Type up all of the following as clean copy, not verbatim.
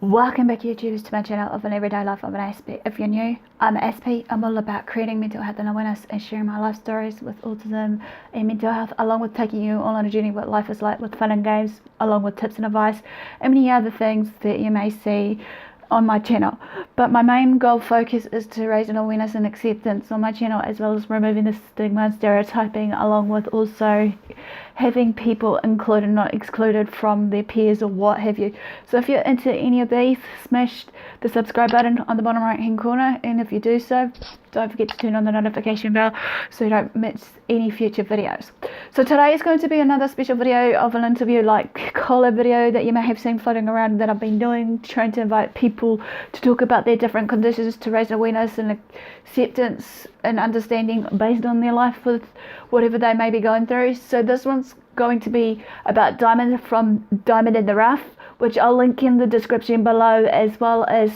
Welcome back YouTubers to my channel of an everyday life of an Aspie. If you're new, I'm Aspie. I'm all about creating mental health and awareness and sharing my life stories with autism and mental health, along with taking you all on a journey what life is like with fun and games, along with tips and advice and many other things that you may see on my channel. But my main goal focus is to raise an awareness and acceptance on my channel, as well as removing the stigma and stereotyping, along with also having people included, not excluded from their peers or what have you. So if you're into any of these, smash the subscribe button on the bottom right hand corner, and if you do so, don't forget to turn on the notification bell so you don't miss any future videos. So today is going to be another special video of an interview like Collab video that you may have seen floating around that I've been doing, trying to invite people to talk about their different conditions to raise awareness and acceptance and understanding based on their life with whatever they may be going through. So this one's going to be about Diamond from DiamondInTheRough, which I'll link in the description below, as well as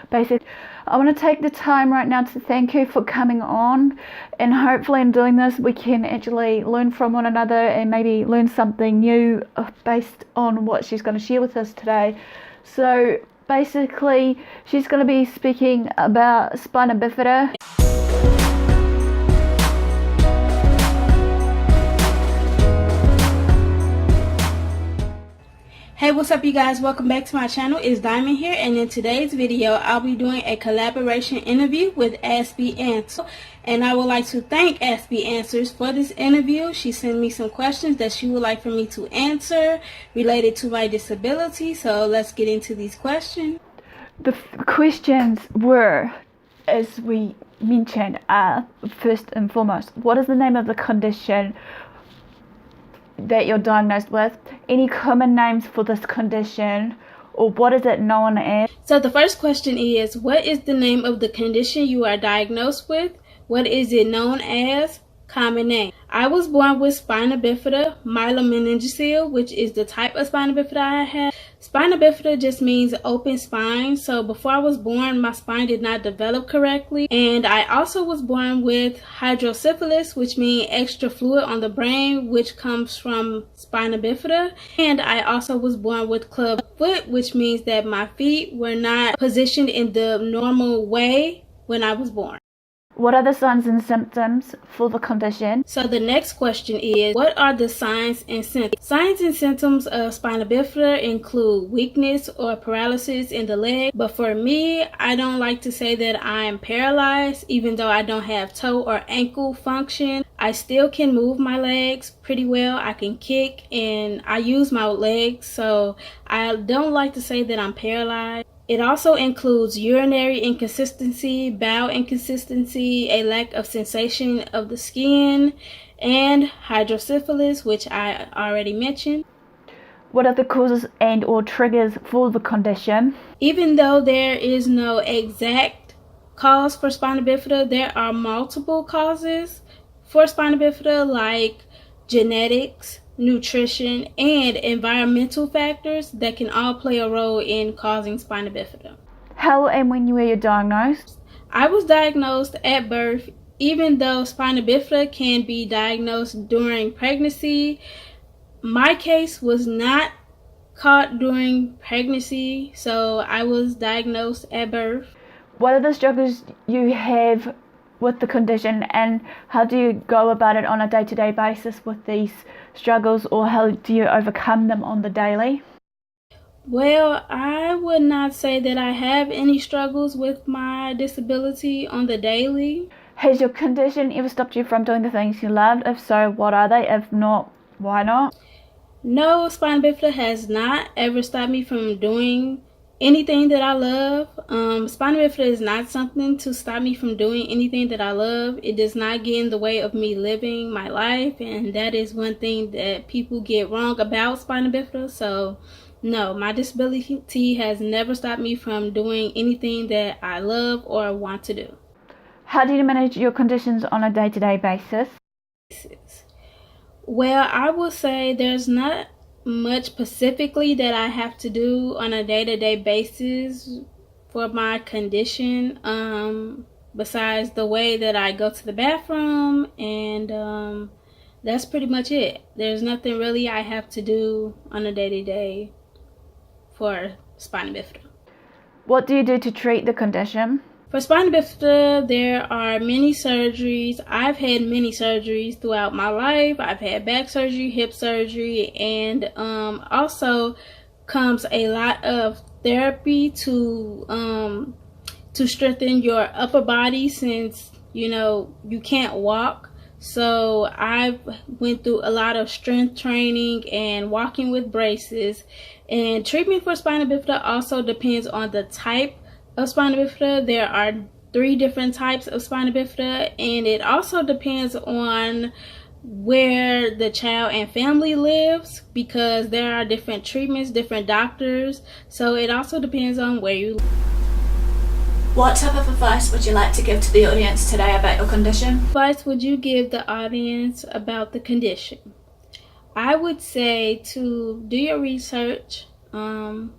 basic. I want to take the time right now to thank you for coming on, and hopefully in doing this we can actually learn from one another and maybe learn something new based on what she's going to share with us today. So basically she's going to be speaking about Spina Bifida. Hey, what's up you guys? Welcome back to my channel. It's Diamond here, and in today's video I'll be doing a collaboration interview with Aspie Answers, and I would like to thank Aspie Answers for this interview. She sent me some questions that she would like for me to answer related to my disability, so let's get into these questions. The questions were, as we mentioned, first and foremost, what is the name of the condition that you're diagnosed with, any common names for this condition, or what is it known as? So the first question is, what is the name of the condition you are diagnosed with? What is it known as? Common name. I was born with Spina Bifida myelomeninceo, which is the type of Spina Bifida I have. Spina Bifida just means open spine. So before I was born, my spine did not develop correctly. And I also was born with hydrocephalus, which means extra fluid on the brain, which comes from Spina Bifida. And I also was born with club foot, which means that my feet were not positioned in the normal way when I was born. What are the signs and symptoms for the condition? So the next question is, what are the signs and symptoms? Signs and symptoms of Spina Bifida include weakness or paralysis in the leg. But for me, I don't like to say that I'm paralyzed, even though I don't have toe or ankle function. I still can move my legs pretty well. I can kick and I use my legs. So I don't like to say that I'm paralyzed. It also includes urinary inconsistency, bowel inconsistency, a lack of sensation of the skin, and hydrocephalus, which I already mentioned. What are the causes and or triggers for the condition? Even though there is no exact cause for Spina Bifida, there are multiple causes for Spina Bifida, like genetics, nutrition, and environmental factors that can all play a role in causing Spina Bifida. How and when were you diagnosed? I was diagnosed at birth. Even though Spina Bifida can be diagnosed during pregnancy, my case was not caught during pregnancy, so I was diagnosed at birth. What are the struggles you have with the condition, and how do you go about it on a day-to-day basis with these struggles, or how do you overcome them on the daily? Well, I would not say that I have any struggles with my disability on the daily. Has your condition ever stopped you from doing the things you loved? If so, what are they? If not, why not? No, Spina Bifida has not ever stopped me from doing anything that I love. Spina Bifida is not something to stop me from doing anything that I love. It does not get in the way of me living my life, and that is one thing that people get wrong about Spina Bifida. So no, my disability has never stopped me from doing anything that I love or want to do. How do you manage your conditions on a day-to-day basis? Well, I would say there's not much specifically that I have to do on a day-to-day basis for my condition, besides the way that I go to the bathroom, and that's pretty much it. There's nothing really I have to do on a day-to-day for Spina Bifida. What do you do to treat the condition? For spina bifida, there are many surgeries. I've had many surgeries throughout my life. I've had back surgery, hip surgery, and also comes a lot of therapy to strengthen your upper body, since you can't walk. So I went through a lot of strength training and walking with braces. And treatment for spina bifida also depends on the type of spina bifida. There are 3 different types of spina bifida, and it also depends on where the child and family lives, because there are different treatments, different doctors. So it also depends on where you live. What type of advice would you like to give to the audience today about your condition? Advice would you give the audience about the condition? I would say to do your research, learn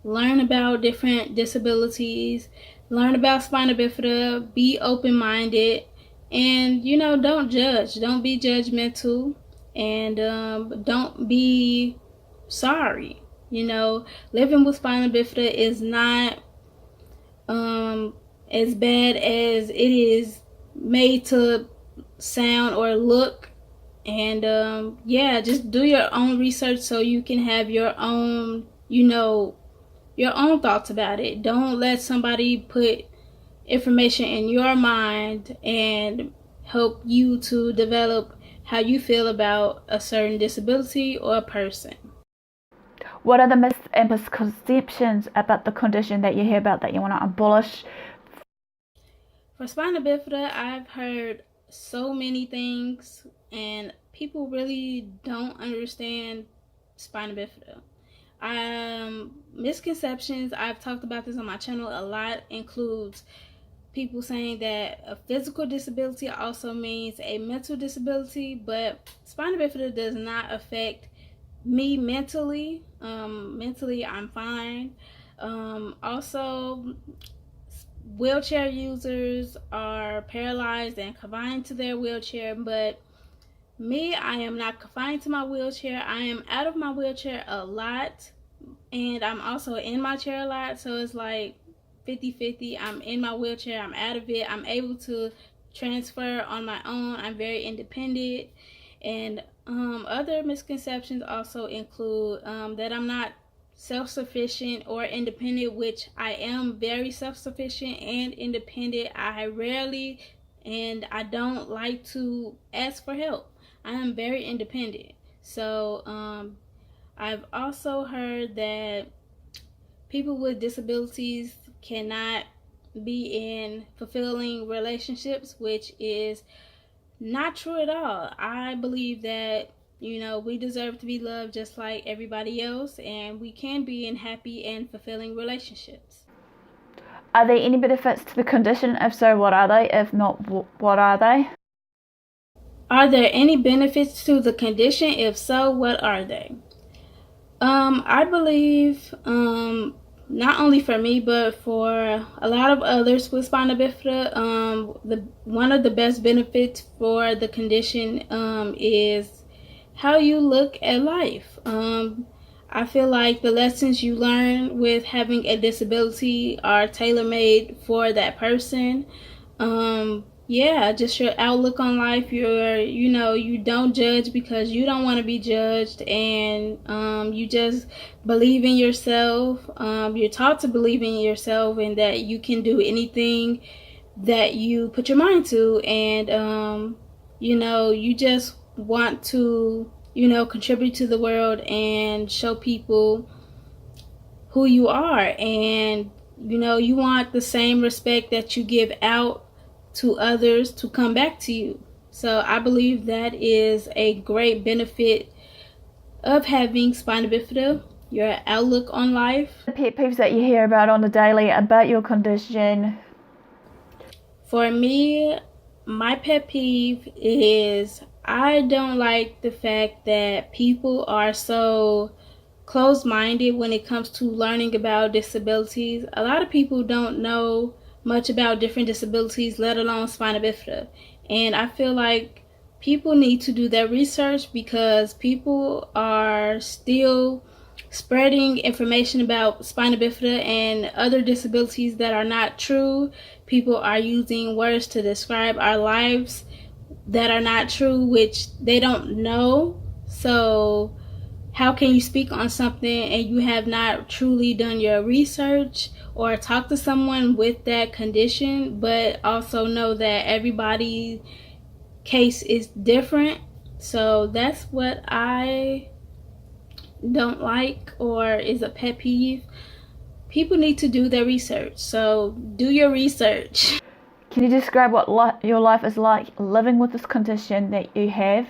about different disabilities, learn about spina bifida, be open-minded, and don't judge. Don't be judgmental, and don't be sorry. Living with spina bifida is not as bad as it is made to sound or look. And just do your own research so you can have your own thoughts about it. Don't let somebody put information in your mind and help you to develop how you feel about a certain disability or a person. What are the myths and misconceptions about the condition that you hear about that you want to abolish? For spina bifida, I've heard so many things, and people really don't understand spina bifida. Misconceptions, I've talked about this on my channel a lot, includes people saying that a physical disability also means a mental disability, but spina bifida does not affect me mentally. Mentally, I'm fine. Also, wheelchair users are paralyzed and confined to their wheelchair, but me, I am not confined to my wheelchair. I am out of my wheelchair a lot, and I'm also in my chair a lot, so it's like 50-50. I'm in my wheelchair, I'm out of it, I'm able to transfer on my own, I'm very independent. And other misconceptions also include that I'm not self-sufficient or independent, which I am very self-sufficient and independent. I rarely and I don't like to ask for help. I am very independent. So I've also heard that people with disabilities cannot be in fulfilling relationships, which is not true at all. I believe that we deserve to be loved just like everybody else, and we can be in happy and fulfilling relationships. Are there any benefits to the condition? If so, what are they? If not, what are they? Are there any benefits to the condition? If so, what are they? I believe not only for me, but for a lot of others with spina bifida, one of the best benefits for the condition is how you look at life. I feel like the lessons you learn with having a disability are tailor-made for that person. Just your outlook on life. You don't judge because you don't want to be judged, and you just believe in yourself. You're taught to believe in yourself and that you can do anything that you put your mind to, and you just want to contribute to the world and show people who you are, and you want the same respect that you give out to others to come back to you. So I believe that is a great benefit of having spina bifida, your outlook on life. The pet peeves that you hear about on the daily about your condition. For me, my pet peeve is I don't like the fact that people are so closed-minded when it comes to learning about disabilities. A lot of people don't know much about different disabilities, let alone spina bifida. And I feel like people need to do their research, because people are still spreading information about spina bifida and other disabilities that are not true. People are using words to describe our lives that are not true, which they don't know. So how can you speak on something and you have not truly done your research or talk to someone with that condition, but also know that everybody's case is different? So that's what I don't like, or is a pet peeve. People need to do their research. So do your research. Can you describe what your life is like living with this condition that you have?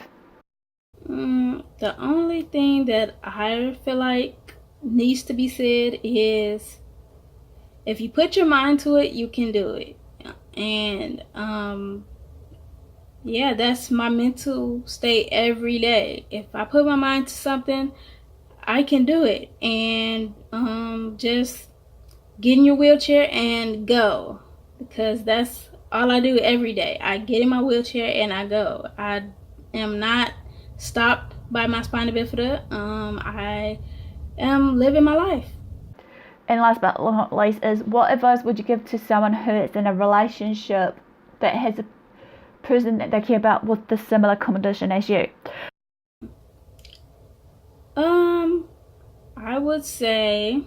The only thing that I feel like needs to be said is, if you put your mind to it, you can do it. And yeah, that's my mental state every day. If I put my mind to something, I can do it. And just get in your wheelchair and go, because that's all I do every day. I get in my wheelchair and I go. I am not stopped by my spina bifida. I am living my life. And last but not least is, what advice would you give to someone who is in a relationship that has a person that they care about with the similar condition as you? I would say,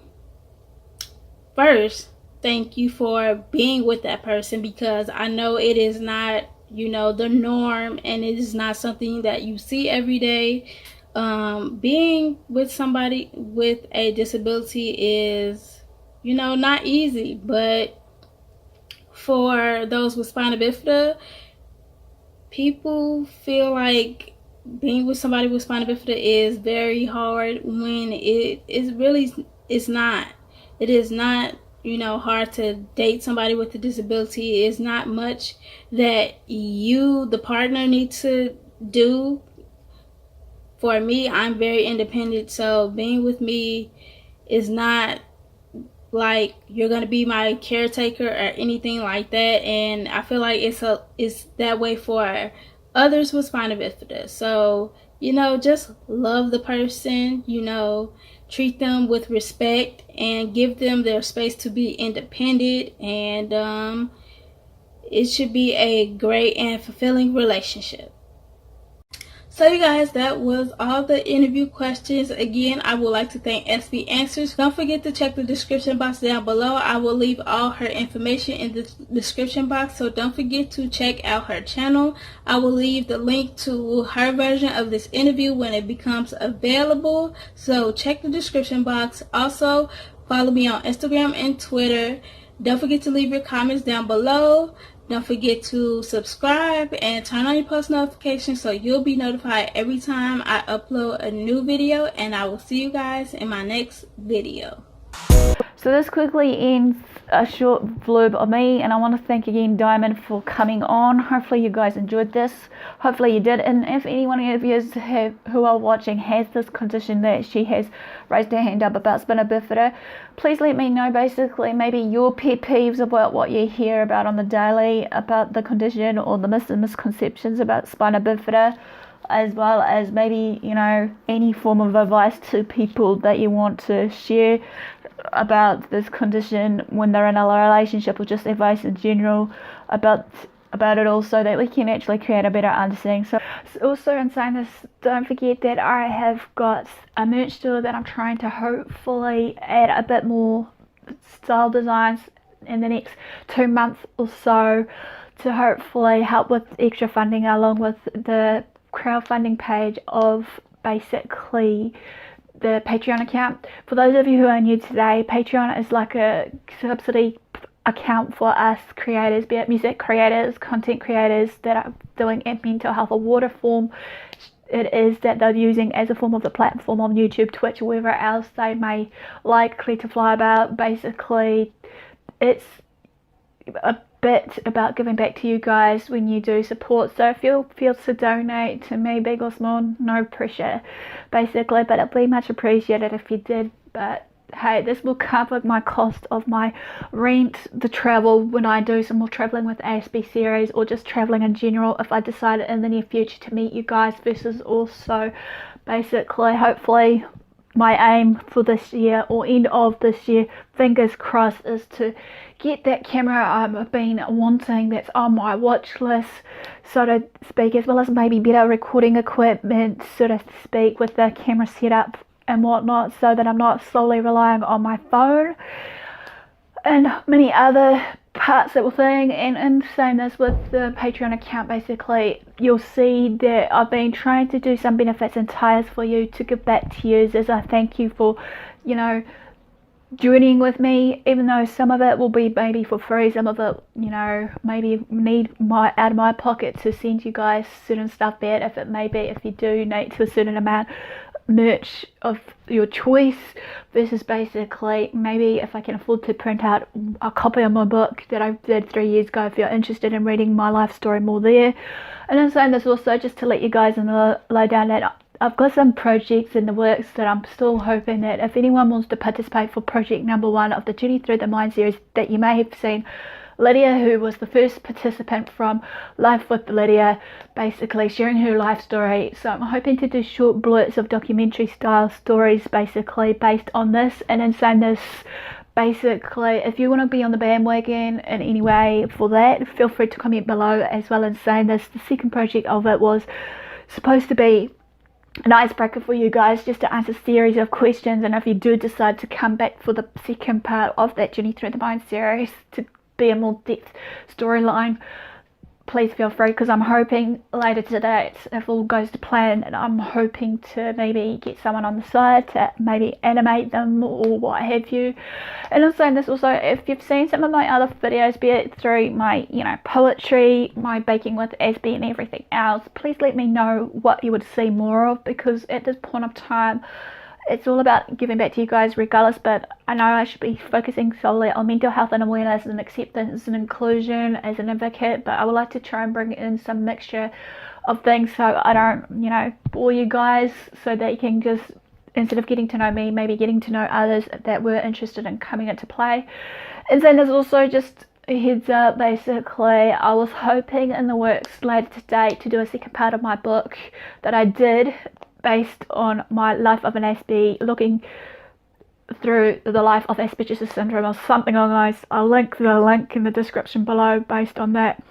first, thank you for being with that person, because I know it is not, the norm, and it is not something that you see every day. Being with somebody with a disability is, not easy, but for those with spina bifida, people feel like being with somebody with spina bifida is very hard, when it's not. It is not, hard to date somebody with a disability. It's not much that you, the partner, need to do. For me, I'm very independent, so being with me is not like you're gonna be my caretaker or anything like that. And I feel like it's that way for others with spina bifida. So, just love the person, treat them with respect and give them their space to be independent. And it should be a great and fulfilling relationship. So you guys, that was all the interview questions. Again, I would like to thank Aspie Answers. Don't forget to check the description box down below. I will leave all her information in the description box, so don't forget to check out her channel. I will leave the link to her version of this interview when it becomes available, so check the description box. Also, follow me on Instagram and Twitter. Don't forget to leave your comments down below. Don't forget to subscribe and turn on your post notifications so you'll be notified every time I upload a new video. And I will see you guys in my next video. So this quickly ends a short blurb of me, and I want to thank again Diamond for coming on. Hopefully you guys enjoyed this. Hopefully you did. And if anyone of you who are watching has this condition that she has raised her hand up about spina bifida, please let me know basically maybe your pet peeves about what you hear about on the daily about the condition, or the misconceptions about spina bifida, as well as maybe, any form of advice to people that you want to share about this condition when they're in a relationship, or just advice in general about it all, so that we can actually create a better understanding. So also, in saying this, don't forget that I have got a merch store that I'm trying to hopefully add a bit more style designs in the next 2 months or so, to hopefully help with extra funding, along with the crowdfunding page of basically the Patreon account. For those of you who are new today, Patreon is like a subsidy account for us creators, be it music creators, content creators that are doing mental health or water form. It is that they're using as a form of the platform on YouTube, Twitch, or wherever else they may likely to fly about. Basically, it's a bit about giving back to you guys when you do support. So feel to donate to me, big or small, no pressure basically, but it'd be much appreciated if you did. But hey, this will cover my cost of my rent, the travel when I do some more traveling with Aspie series, or just traveling in general if I decide in the near future to meet you guys, versus also basically hopefully my aim for this year, or end of this year, fingers crossed, is to get that camera I've been wanting, that's on my watch list, so to speak, as well as maybe better recording equipment, so to speak, with the camera setup and whatnot, so that I'm not solely relying on my phone and many other parts that were thing. And in saying this, with the Patreon account, basically you'll see that I've been trying to do some benefits and tires for you to give back to you as I thank you for, you know, journeying with me, even though some of it will be maybe for free, some of it, you know, maybe need out of my pocket to send you guys certain stuff back, if it may be, if you do donate to a certain amount, merch of your choice, versus basically maybe if I can afford to print out a copy of my book that I did 3 years ago, if you're interested in reading my life story more there. And I'm saying this also just to let you guys know lowdown that I've got some projects in the works that I'm still hoping that if anyone wants to participate for project number 1 of the Journey Through the Mind series, that you may have seen Lydia, who was the first participant from Life with Lydia, basically sharing her life story. So I'm hoping to do short blurts of documentary style stories basically based on this. And in saying this, basically, if you want to be on the bandwagon in any way for that, feel free to comment below. As well as saying this, the second project of it was supposed to be an icebreaker for you guys, just to answer a series of questions. And if you do decide to come back for the second part of that Journey Through the Mind series to be a more depth storyline, please feel free, because I'm hoping later today, if all goes to plan, and I'm hoping to maybe get someone on the side to maybe animate them or what have you. And I'm saying this also, if you've seen some of my other videos, be it through my, you know, poetry, my baking with Aspie and everything else, please let me know what you would see more of, because at this point of time it's all about giving back to you guys regardless. But I know I should be focusing solely on mental health and awareness and acceptance and inclusion as an advocate, but I would like to try and bring in some mixture of things so I don't, you know, bore you guys, so that you can just, instead of getting to know me, maybe getting to know others that were interested in coming into play. And then there's also just a heads up, basically I was hoping in the works later today to do a second part of my book that I did based on my life of an Aspie, looking through the life of Aspergers Syndrome or something along those. I'll link the link in the description below based on that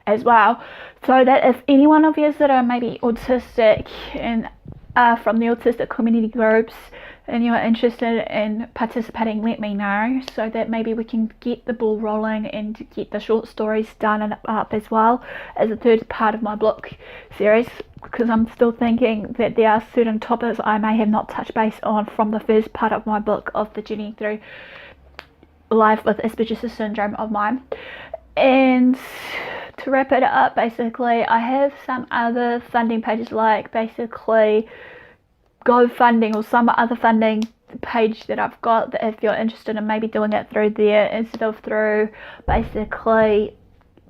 as well, so that if any one of you that are maybe autistic and are from the autistic community groups and you're interested in participating, let me know, so that maybe we can get the ball rolling and get the short stories done and up as well as a third part of my book series, because I'm still thinking that there are certain topics I may have not touched base on from the first part of my book of the Journey Through Life with Aspergers Syndrome of mine. And to wrap it up, basically I have some other funding pages, like basically GoFunding or some other funding page that I've got, that if you're interested in maybe doing it through there instead of through basically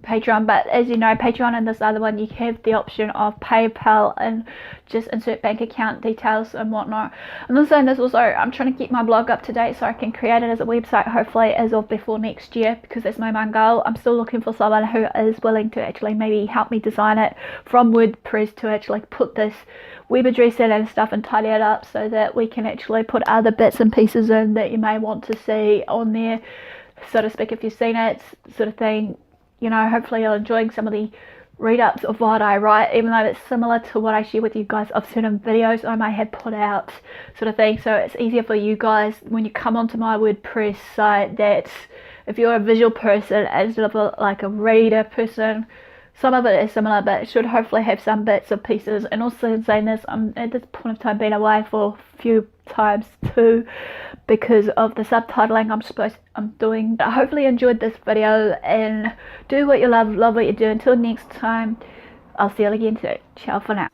Patreon. But as you know, Patreon and this other one, you have the option of PayPal and just insert bank account details and whatnot. I'm also saying this also, I'm trying to keep my blog up to date so I can create it as a website hopefully as of before next year, because that's my main goal. I'm still looking for someone who is willing to actually maybe help me design it from WordPress, to actually put this web address in and stuff and tidy it up, so that we can actually put other bits and pieces in that you may want to see on there, so to speak, if you've seen it, sort of thing. You know, hopefully you're enjoying some of the read-ups of what I write, even though it's similar to what I share with you guys of certain videos I may have put out, sort of thing. So it's easier for you guys when you come onto my WordPress site, that if you're a visual person instead of like a reader person, some of it is similar, but it should hopefully have some bits and pieces. And also in saying this, I'm at this point of time been away for a few times too, because of the subtitling I'm doing. I hopefully enjoyed this video, and do what you love what you do. Until next time, I'll see you again soon. Ciao for now.